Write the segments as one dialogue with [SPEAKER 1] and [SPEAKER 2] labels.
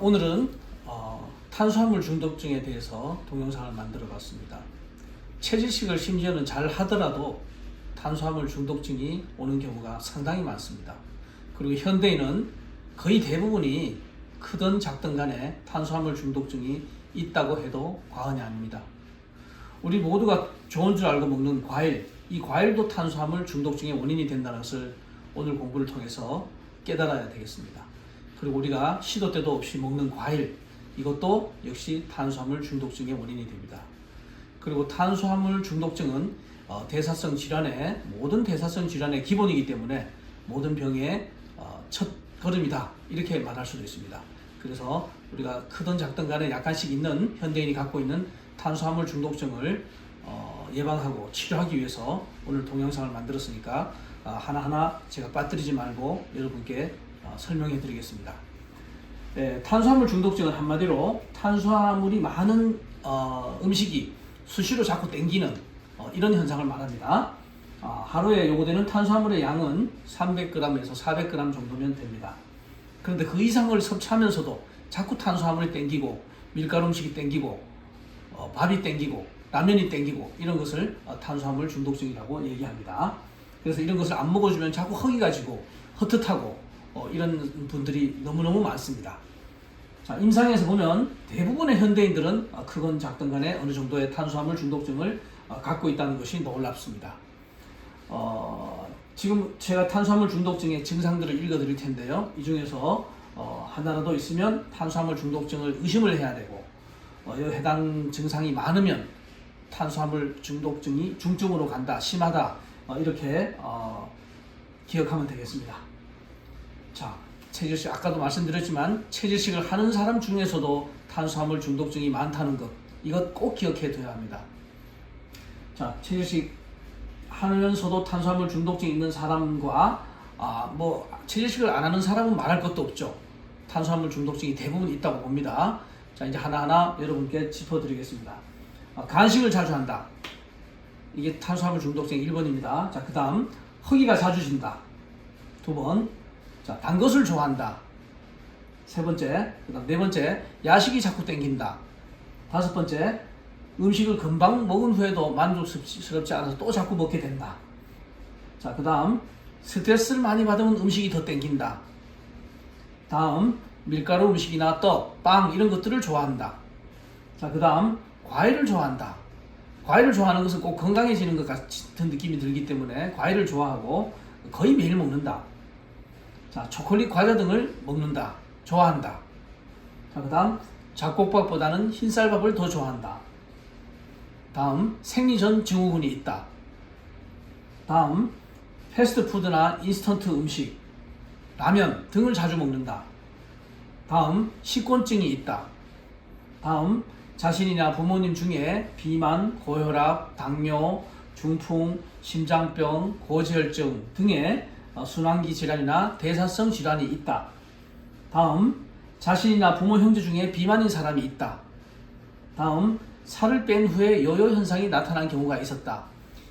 [SPEAKER 1] 오늘은 탄수화물 중독증에 대해서 동영상을 만들어 봤습니다. 채질식을 심지어는 잘 하더라도 탄수화물 중독증이 오는 경우가 상당히 많습니다. 그리고 현대인은 거의 대부분이 크든 작든 간에 탄수화물 중독증이 있다고 해도 과언이 아닙니다. 우리 모두가 좋은 줄 알고 먹는 과일, 이 과일도 탄수화물 중독증의 원인이 된다는 것을 오늘 공부를 통해서 깨달아야 되겠습니다. 그리고 우리가 시도 때도 없이 먹는 과일, 이것도 역시 탄수화물 중독증의 원인이 됩니다. 그리고 탄수화물 중독증은 대사성 질환의 모든 대사성 질환의 기본이기 때문에 모든 병의 첫 걸음이다, 이렇게 말할 수도 있습니다. 그래서 우리가 크든 작든 간에 약간씩 있는 현대인이 갖고 있는 탄수화물 중독증을 예방하고 치료하기 위해서 오늘 동영상을 만들었으니까 하나하나 제가 빠뜨리지 말고 여러분께 설명해 드리겠습니다. 탄수화물 중독증은 한마디로 탄수화물이 많은 음식이 수시로 자꾸 땡기는 이런 현상을 말합니다. 하루에 요구되는 탄수화물의 양은 300g에서 400g 정도면 됩니다. 그런데 그 이상을 섭취하면서도 자꾸 탄수화물이 땡기고 밀가루 음식이 땡기고 밥이 땡기고 라면이 땡기고 이런 것을 탄수화물 중독증이라고 얘기합니다. 그래서 이런 것을 안 먹어주면 자꾸 허기가 지고 헛헛하고 이런 분들이 너무너무 많습니다. 자, 임상에서 보면 대부분의 현대인들은 크건 작든 간에 어느 정도의 탄수화물 중독증을 갖고 있다는 것이 놀랍습니다. 지금 제가 탄수화물 중독증의 증상들을 읽어 드릴 텐데요. 이 중에서 하나라도 있으면 탄수화물 중독증을 의심을 해야 되고 해당 증상이 많으면 탄수화물 중독증이 중증으로 간다, 심하다, 이렇게 기억하면 되겠습니다. 자, 채질식, 아까도 말씀드렸지만 채질식을 하는 사람 중에서도 탄수화물 중독증이 많다는 것, 이것 꼭 기억해 둬야 합니다. 자, 채질식 하면서도 탄수화물 중독증이 있는 사람과 채질식을 안 하는 사람은 말할 것도 없죠. 탄수화물 중독증이 대부분 있다고 봅니다. 자, 이제 하나하나 여러분께 짚어드리겠습니다. 간식을 자주 한다, 이게 탄수화물 중독증 1번입니다. 자, 그 다음 허기가 자주 진다, 2번. 자, 단 것을 좋아한다, 3번째. 그 다음 4번째, 야식이 자꾸 땡긴다, 5번째, 음식을 금방 먹은 후에도 만족스럽지 않아서 또 자꾸 먹게 된다. 자, 그 다음 스트레스를 많이 받으면 음식이 더 땡긴다. 다음 밀가루 음식이나 떡, 빵 이런 것들을 좋아한다. 자, 그 다음 과일을 좋아한다. 과일을 좋아하는 것은 꼭 건강해지는 것 같은 느낌이 들기 때문에 과일을 좋아하고 거의 매일 먹는다. 자, 초콜릿, 과자 등을 먹는다, 좋아한다. 자, 그 다음 잡곡밥보다는 흰쌀밥을 더 좋아한다. 다음 생리전 증후군이 있다. 다음 패스트푸드나 인스턴트 음식, 라면 등을 자주 먹는다. 다음 식곤증이 있다. 다음 자신이나 부모님 중에 비만, 고혈압, 당뇨, 중풍, 심장병, 고지혈증 등의 순환기 질환이나 대사성 질환이 있다. 다음 자신이나 부모 형제 중에 비만인 사람이 있다. 다음 살을 뺀 후에 요요 현상이 나타난 경우가 있었다.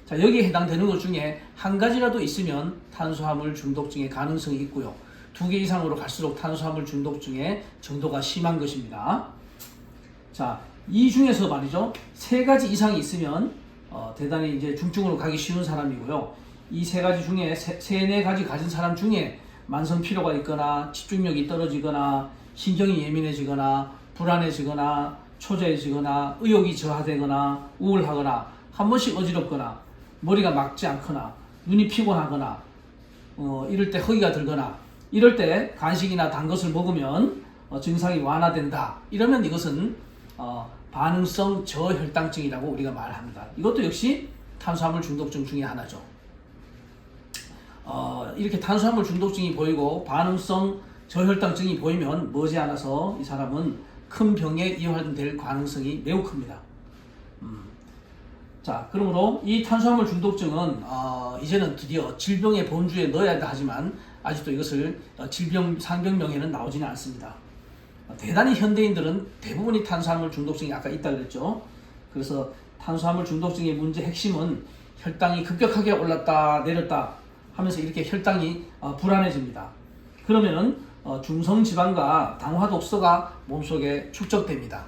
[SPEAKER 1] 자, 여기에 해당되는 것 중에 한 가지라도 있으면 탄수화물 중독증의 가능성이 있고요. 2개 이상으로 갈수록 탄수화물 중독증의 정도가 심한 것입니다. 자, 이 중에서 말이죠, 3가지 이상이 있으면 대단히 이제 중증으로 가기 쉬운 사람이고요. 이 3가지 중에 4가지 가진 사람 중에 만성 피로가 있거나 집중력이 떨어지거나 신경이 예민해지거나 불안해지거나 초조해지거나 의욕이 저하되거나 우울하거나 한 번씩 어지럽거나 머리가 막지 않거나 눈이 피곤하거나 이럴 때 허기가 들거나 이럴 때 간식이나 단 것을 먹으면 증상이 완화된다, 이러면 이것은 반응성 저혈당증이라고 우리가 말합니다. 이것도 역시 탄수화물 중독증 중에 하나죠. 이렇게 탄수화물 중독증이 보이고 반응성 저혈당증이 보이면 머지않아서 이 사람은 큰 병에 이완될 가능성이 매우 큽니다. 자, 그러므로 이 탄수화물 중독증은 이제는 드디어 질병의 범주에 넣어야 한다 하지만 아직도 이것을 질병 상병명에는 나오지는 않습니다. 대단히 현대인들은 대부분이 탄수화물 중독증이 아까 있다 그랬죠. 그래서 탄수화물 중독증의 문제 핵심은 혈당이 급격하게 올랐다 내렸다 하면서 이렇게 혈당이 불안해집니다. 그러면은 중성지방과 당화독소가 몸속에 축적됩니다.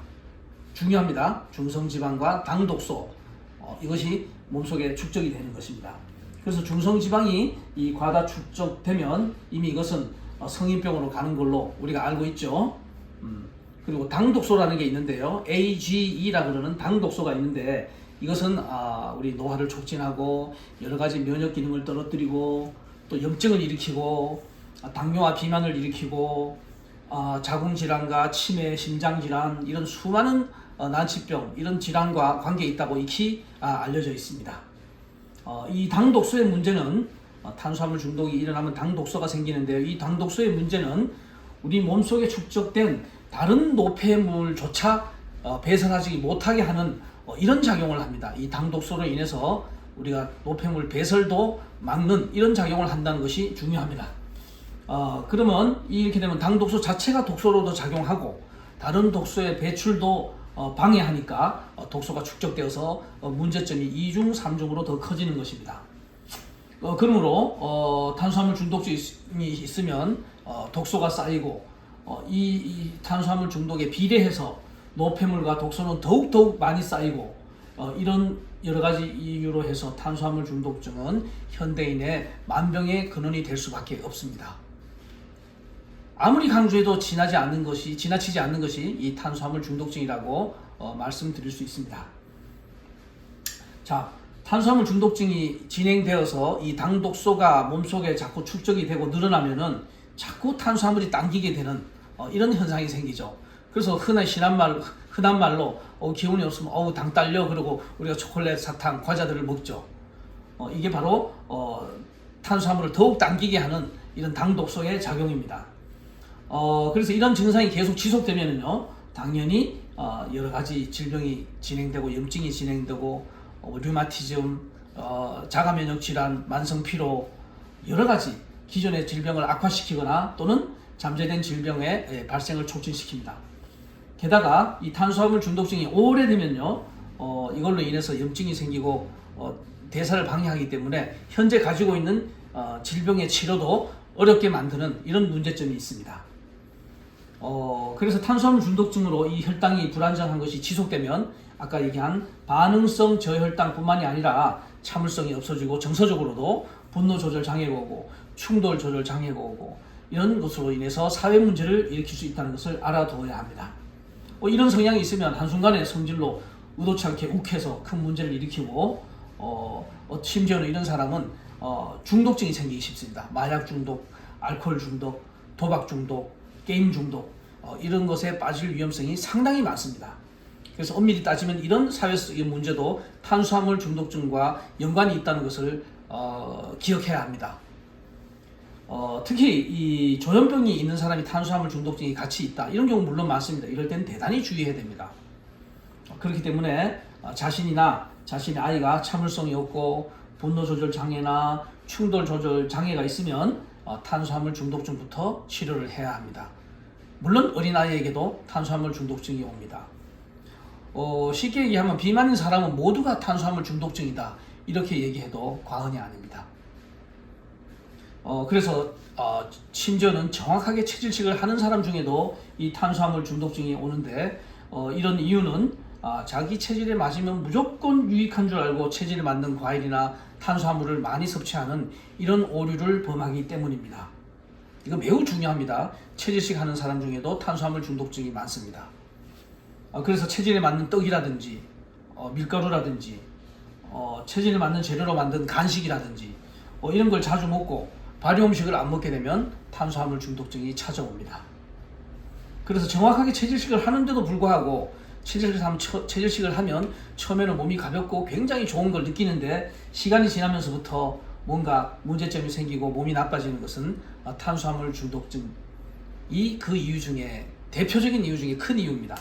[SPEAKER 1] 중요합니다. 중성지방과 당독소 이것이 몸속에 축적이 되는 것입니다. 그래서 중성지방이 이 과다 축적되면 이미 이것은 성인병으로 가는 걸로 우리가 알고 있죠. 그리고 당독소라는 게 있는데요. AGE라 그러는 당독소가 있는데 이것은 우리 노화를 촉진하고 여러 가지 면역 기능을 떨어뜨리고 또 염증을 일으키고 당뇨와 비만을 일으키고 자궁 질환과 치매, 심장 질환 이런 수많은 난치병 이런 질환과 관계 있다고 익히 알려져 있습니다. 이 당독소의 문제는 탄수화물 중독이 일어나면 당독소가 생기는데요. 이 당독소의 문제는 우리 몸속에 축적된 다른 노폐물조차 배설하지 못하게 하는 이런 작용을 합니다. 이 당독소로 인해서 우리가 노폐물 배설도 막는 이런 작용을 한다는 것이 중요합니다. 그러면 이렇게 되면 당독소 자체가 독소로도 작용하고 다른 독소의 배출도 방해하니까 독소가 축적되어서 문제점이 2중, 3중으로 더 커지는 것입니다. 그러므로 탄수화물 중독증이 있으면 독소가 쌓이고 이 탄수화물 중독에 비례해서 노폐물과 독소는 더욱 많이 쌓이고 이런 여러 가지 이유로 해서 탄수화물 중독증은 현대인의 만병의 근원이 될 수밖에 없습니다. 아무리 강조해도 지나치지 않는 것이 이 탄수화물 중독증이라고 말씀드릴 수 있습니다. 자, 탄수화물 중독증이 진행되어서 이 당독소가 몸속에 자꾸 축적이 되고 늘어나면은 자꾸 탄수화물이 당기게 되는 이런 현상이 생기죠. 그래서 흔한 말로 기운이 없으면 당 딸려 그러고 우리가 초콜릿, 사탕, 과자들을 먹죠. 이게 바로 탄수화물을 더욱 당기게 하는 이런 당독소의 작용입니다. 그래서 이런 증상이 계속 지속되면은요, 당연히 여러 가지 질병이 진행되고 염증이 진행되고 류마티즘, 자가면역 질환, 만성 피로 여러 가지 기존의 질병을 악화시키거나 또는 잠재된 질병의 발생을 촉진시킵니다. 게다가 이 탄수화물 중독증이 오래되면요, 이걸로 인해서 염증이 생기고 대사를 방해하기 때문에 현재 가지고 있는 질병의 치료도 어렵게 만드는 이런 문제점이 있습니다. 그래서 탄수화물 중독증으로 이 혈당이 불안정한 것이 지속되면 아까 얘기한 반응성 저혈당뿐만이 아니라 참을성이 없어지고 정서적으로도 분노 조절 장애가 오고 충돌 조절 장애가 오고 이런 것으로 인해서 사회 문제를 일으킬 수 있다는 것을 알아두어야 합니다. 이런 성향이 있으면 한순간에 성질로 의도치 않게 욱해서 큰 문제를 일으키고 심지어는 이런 사람은 중독증이 생기기 쉽습니다. 마약 중독, 알코올 중독, 도박 중독, 게임 중독 이런 것에 빠질 위험성이 상당히 많습니다. 그래서 엄밀히 따지면 이런 사회적인 문제도 탄수화물 중독증과 연관이 있다는 것을 기억해야 합니다. 특히 이 조현병이 있는 사람이 탄수화물 중독증이 같이 있다 이런 경우 물론 많습니다. 이럴 때는 대단히 주의해야 됩니다. 그렇기 때문에 자신이나 자신의 아이가 참을성이 없고 분노 조절 장애나 충돌 조절 장애가 있으면 탄수화물 중독증부터 치료를 해야 합니다. 물론 어린아이에게도 탄수화물 중독증이 옵니다. 쉽게 얘기하면 비만인 사람은 모두가 탄수화물 중독증이다 이렇게 얘기해도 과언이 아닙니다. 그래서 심지어는 정확하게 체질식을 하는 사람 중에도 이 탄수화물 중독증이 오는데 이런 이유는 자기 체질에 맞으면 무조건 유익한 줄 알고 체질에 맞는 과일이나 탄수화물을 많이 섭취하는 이런 오류를 범하기 때문입니다. 이거 매우 중요합니다. 체질식 하는 사람 중에도 탄수화물 중독증이 많습니다. 그래서 체질에 맞는 떡이라든지 밀가루라든지 체질에 맞는 재료로 만든 간식이라든지 이런 걸 자주 먹고 발효 음식을 안 먹게 되면 탄수화물 중독증이 찾아옵니다. 그래서 정확하게 체질식을 하는데도 불구하고 체질식을 하면 처음에는 몸이 가볍고 굉장히 좋은 걸 느끼는데 시간이 지나면서부터 뭔가 문제점이 생기고 몸이 나빠지는 것은 탄수화물 중독증이 그 이유 중에 대표적인 이유 중에 큰 이유입니다.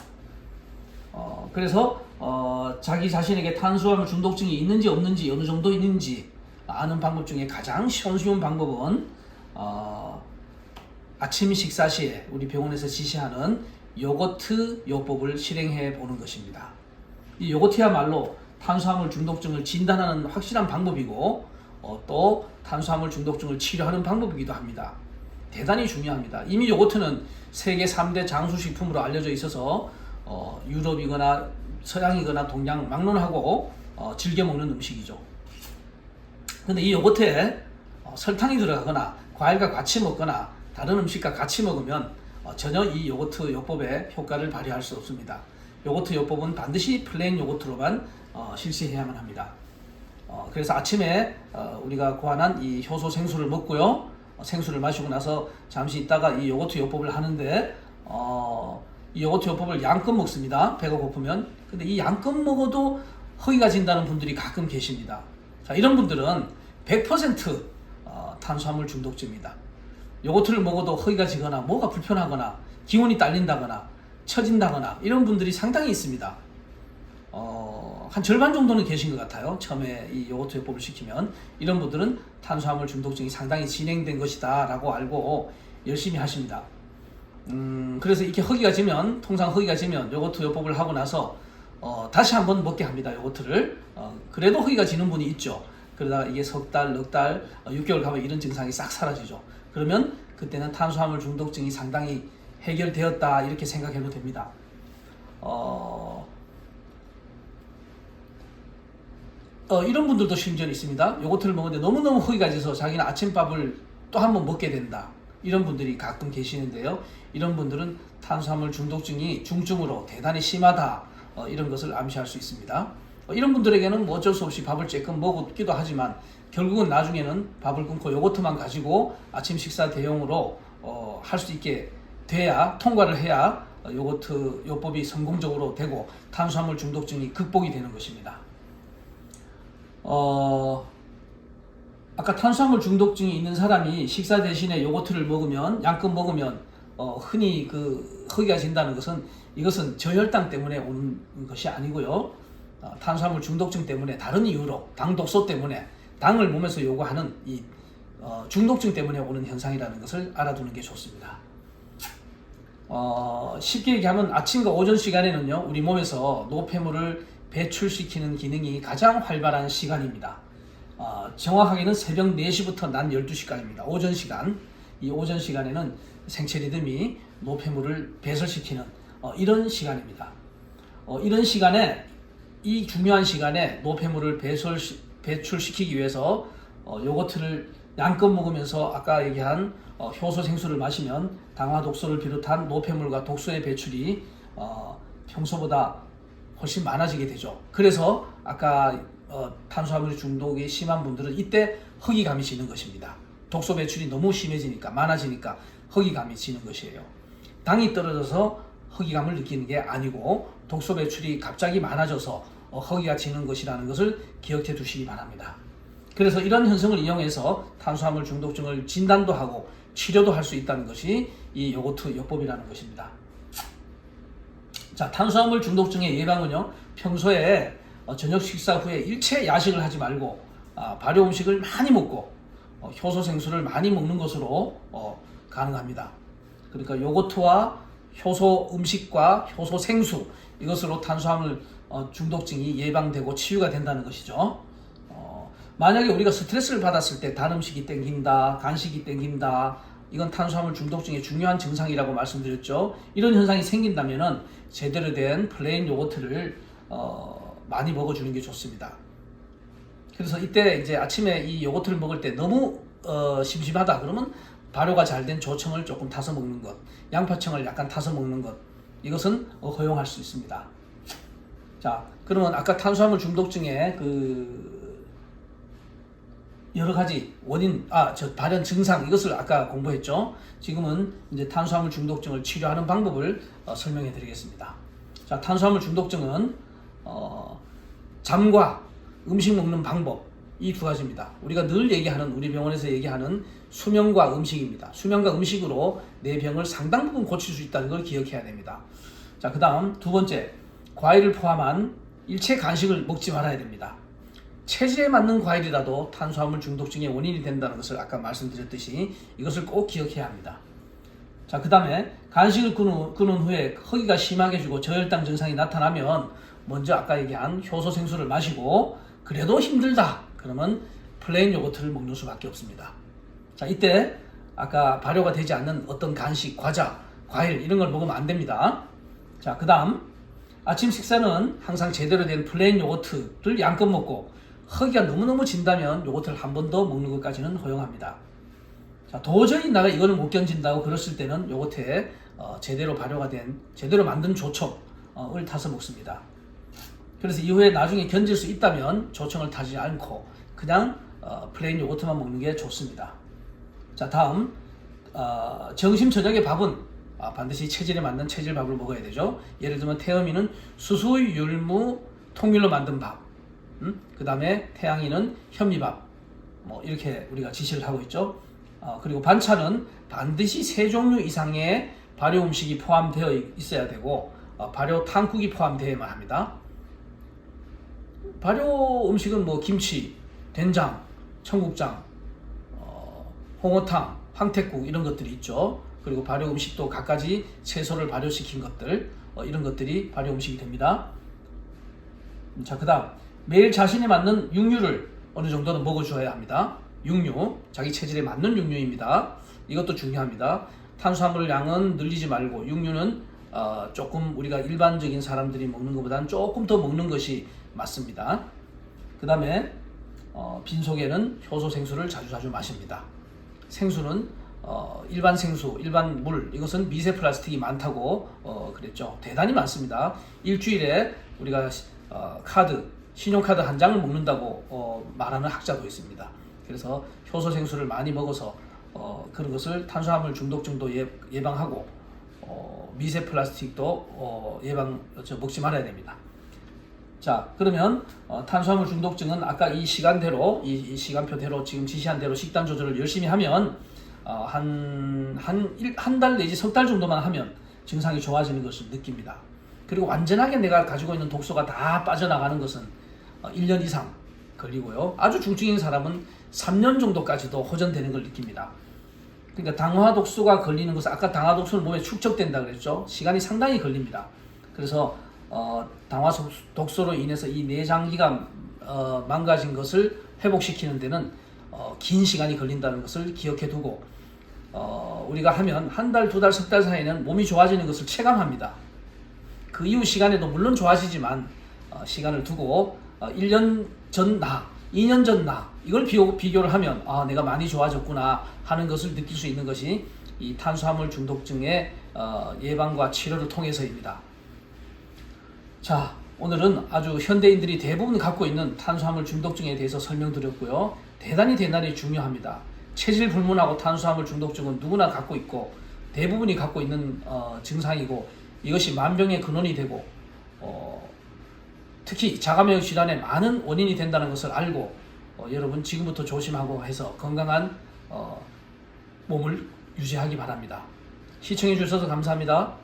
[SPEAKER 1] 그래서 자기 자신에게 탄수화물 중독증이 있는지 없는지 어느 정도 있는지 아는 방법 중에 가장 쉬운 방법은 아침 식사 시에 우리 병원에서 지시하는 요거트 요법을 실행해 보는 것입니다. 이 요거트야말로 탄수화물 중독증을 진단하는 확실한 방법이고 또 탄수화물 중독증을 치료하는 방법이기도 합니다. 대단히 중요합니다. 이미 요거트는 세계 3대 장수식품으로 알려져 있어서 유럽이거나 서양이거나 동양 막론하고 즐겨 먹는 음식이죠. 근데 이 요거트에 설탕이 들어가거나 과일과 같이 먹거나 다른 음식과 같이 먹으면 전혀 이 요거트 요법의 효과를 발휘할 수 없습니다. 요거트 요법은 반드시 플레인 요거트로만 실시해야만 합니다. 그래서 아침에 우리가 고안한 이 효소 생수를 먹고요. 생수를 마시고 나서 잠시 있다가 이 요거트 요법을 하는데 이 요거트 요법을 양껏 먹습니다. 배가 고프면. 근데 이 양껏 먹어도 허기가 진다는 분들이 가끔 계십니다. 자, 이런 분들은 100% 탄수화물 중독자입니다. 요거트를 먹어도 허기가 지거나 뭐가 불편하거나 기운이 딸린다거나 처진다거나 이런 분들이 상당히 있습니다. 한 절반 정도는 계신 것 같아요. 처음에 이 요거트 요법을 시키면 이런 분들은 탄수화물 중독증이 상당히 진행된 것이다 라고 알고 열심히 하십니다. 그래서 이렇게 허기가 지면, 통상 허기가 지면 요거트 요법을 하고 나서 다시 한번 먹게 합니다. 요거트를. 그래도 허기가 지는 분이 있죠. 그러다가 이게 석 달, 넉 달, 6개월 가면 이런 증상이 싹 사라지죠. 그러면 그때는 탄수화물 중독증이 상당히 해결되었다 이렇게 생각해도 됩니다. 이런 분들도 심지어 있습니다. 요거트를 먹는데 너무너무 허기가 져서 자기는 아침밥을 또 한 번 먹게 된다. 이런 분들이 가끔 계시는데요. 이런 분들은 탄수화물 중독증이 중증으로 대단히 심하다. 이런 것을 암시할 수 있습니다. 이런 분들에게는 뭐 어쩔 수 없이 밥을 쬐끔 먹기도 하지만 결국은 나중에는 밥을 끊고 요거트만 가지고 아침 식사 대용으로 할 수 있게 돼야, 통과를 해야 요거트 요법이 성공적으로 되고 탄수화물 중독증이 극복이 되는 것입니다. 아까 탄수화물 중독증이 있는 사람이 식사 대신에 요거트를 먹으면, 양껏 먹으면 흔히 그 허기가 진다는 것은, 이것은 저혈당 때문에 오는 것이 아니고요. 탄수화물 중독증 때문에, 다른 이유로 당 독소 때문에, 당을 몸에서 요구하는 이 중독증 때문에 오는 현상이라는 것을 알아두는 게 좋습니다. 쉽게 얘기하면 아침과 오전 시간에는요, 우리 몸에서 노폐물을 배출시키는 기능이 가장 활발한 시간입니다. 정확하게는 새벽 4시부터 낮 12시까지입니다. 오전 시간. 이 오전 시간에는 생체 리듬이 노폐물을 배설시키는 이런 시간입니다. 이런 시간에, 이 중요한 시간에 노폐물을 배출시키기 위해서 요거트를 양껏 먹으면서 아까 얘기한 효소 생수를 마시면 당화 독소를 비롯한 노폐물과 독소의 배출이 평소보다 훨씬 많아지게 되죠. 그래서 아까 탄수화물 중독이 심한 분들은 이때 허기감이 지는 것입니다. 독소 배출이 너무 심해지니까, 많아지니까 허기감이 지는 것이에요. 당이 떨어져서 허기감을 느끼는 게 아니고 독소 배출이 갑자기 많아져서 허기가 지는 것이라는 것을 기억해 두시기 바랍니다. 그래서 이런 현상을 이용해서 탄수화물 중독증을 진단도 하고 치료도 할 수 있다는 것이 이 요거트 요법이라는 것입니다. 자, 탄수화물 중독증의 예방은요, 평소에 저녁 식사 후에 일체 야식을 하지 말고 발효 음식을 많이 먹고 효소 생수를 많이 먹는 것으로 가능합니다. 그러니까 요거트와 효소 음식과 효소 생수, 이것으로 탄수화물 중독증이 예방되고 치유가 된다는 것이죠. 만약에 우리가 스트레스를 받았을 때 단 음식이 땡긴다, 간식이 땡긴다, 이건 탄수화물 중독증의 중요한 증상이라고 말씀드렸죠. 이런 현상이 생긴다면은 제대로 된 플레인 요거트를 많이 먹어주는 게 좋습니다. 그래서 이때 이제 아침에 이 요거트를 먹을 때 너무 심심하다 그러면 발효가 잘 된 조청을 조금 타서 먹는 것, 양파청을 약간 타서 먹는 것, 이것은 허용할 수 있습니다. 자, 그러면 아까 탄수화물 중독증의 여러 가지 원인, 발현 증상, 이것을 아까 공부했죠. 지금은 이제 탄수화물 중독증을 치료하는 방법을 설명해 드리겠습니다. 자, 탄수화물 중독증은 잠과 음식 먹는 방법, 이 두 가지입니다. 우리가 늘 얘기하는, 우리 병원에서 얘기하는 수면과 음식입니다. 수면과 음식으로 내 병을 상당 부분 고칠 수 있다는 걸 기억해야 됩니다. 자, 그 다음 두 번째, 과일을 포함한 일체 간식을 먹지 말아야 됩니다. 체질에 맞는 과일이라도 탄수화물 중독증의 원인이 된다는 것을 아까 말씀드렸듯이 이것을 꼭 기억해야 합니다. 자, 그 다음에 간식을 끊은 후에 허기가 심하게 지고 저혈당 증상이 나타나면 먼저 아까 얘기한 효소 생수를 마시고, 그래도 힘들다 그러면 플레인 요거트를 먹는 수밖에 없습니다. 자, 이때 아까 발효가 되지 않는 어떤 간식, 과자, 과일 이런 걸 먹으면 안 됩니다. 자, 그 다음 아침 식사는 항상 제대로 된 플레인 요거트를 양껏 먹고 허기가 너무너무 진다면 요거트를 한 번 더 먹는 것까지는 허용합니다. 자, 도저히 내가 이거를 못 견딘다고 그랬을 때는 요거트에 제대로 발효가 된 제대로 만든 조청을 타서 먹습니다. 그래서 이후에 나중에 견딜 수 있다면 조청을 타지 않고 그냥 플레인 요거트만 먹는 게 좋습니다. 자, 다음 점심 저녁의 밥은 반드시 체질에 맞는 체질밥을 먹어야 되죠. 예를 들면 태음이는 수수, 율무, 통밀로 만든 밥, 그 다음에 태양이는 현미밥, 뭐 이렇게 우리가 지시를 하고 있죠. 그리고 반찬은 반드시 3종류 이상의 발효 음식이 포함되어 있어야 되고 발효 탕국이 포함되어야만 합니다. 발효 음식은 뭐 김치, 된장, 청국장, 홍어탕, 황태국 이런 것들이 있죠. 그리고 발효 음식도 갖가지 채소를 발효시킨 것들, 이런 것들이 발효 음식이 됩니다. 자, 그 다음 매일 자신에 맞는 육류를 어느 정도는 먹어줘야 합니다. 육류, 자기 체질에 맞는 육류입니다. 이것도 중요합니다. 탄수화물 양은 늘리지 말고 육류는 조금 우리가 일반적인 사람들이 먹는 것보다는 조금 더 먹는 것이 맞습니다. 그 다음에 빈속에는 효소 생수를 자주 마십니다. 생수는 일반 생수, 일반 물, 이것은 미세 플라스틱이 많다고 그랬죠. 대단히 많습니다. 일주일에 우리가 신용카드 한 장을 먹는다고 말하는 학자도 있습니다. 그래서 효소 생수를 많이 먹어서 그런 것을 탄수화물 중독증도 예방하고 미세 플라스틱도 먹지 말아야 됩니다. 자, 그러면 탄수화물 중독증은 아까 이 시간대로 이 시간표대로 지금 지시한 대로 식단 조절을 열심히 하면 한 달 내지 석 달 정도만 하면 증상이 좋아지는 것을 느낍니다. 그리고 완전하게 내가 가지고 있는 독소가 다 빠져나가는 것은 1년 이상 걸리고요. 아주 중증인 사람은 3년 정도까지도 호전되는 걸 느낍니다. 그러니까 당화 독소가 걸리는 것은 아까 당화 독소는 몸에 축적된다 그랬죠. 시간이 상당히 걸립니다. 그래서 당화 독소로 인해서 이 내장기가 망가진 것을 회복시키는 데는 긴 시간이 걸린다는 것을 기억해 두고 우리가 하면 한 달, 2달, 석 달 사이에는 몸이 좋아지는 것을 체감합니다. 그 이후 시간에도 물론 좋아지지만 시간을 두고 1년 전 나, 2년 전 나 이걸 비교를 하면 내가 많이 좋아졌구나 하는 것을 느낄 수 있는 것이 이 탄수화물 중독증의 예방과 치료를 통해서입니다. 자, 오늘은 아주 현대인들이 대부분 갖고 있는 탄수화물 중독증에 대해서 설명드렸고요. 대단히 중요합니다. 체질 불문하고 탄수화물 중독증은 누구나 갖고 있고 대부분이 갖고 있는 증상이고 이것이 만병의 근원이 되고 특히 자가면역 질환의 많은 원인이 된다는 것을 알고 여러분 지금부터 조심하고 해서 건강한 몸을 유지하기 바랍니다. 시청해 주셔서 감사합니다.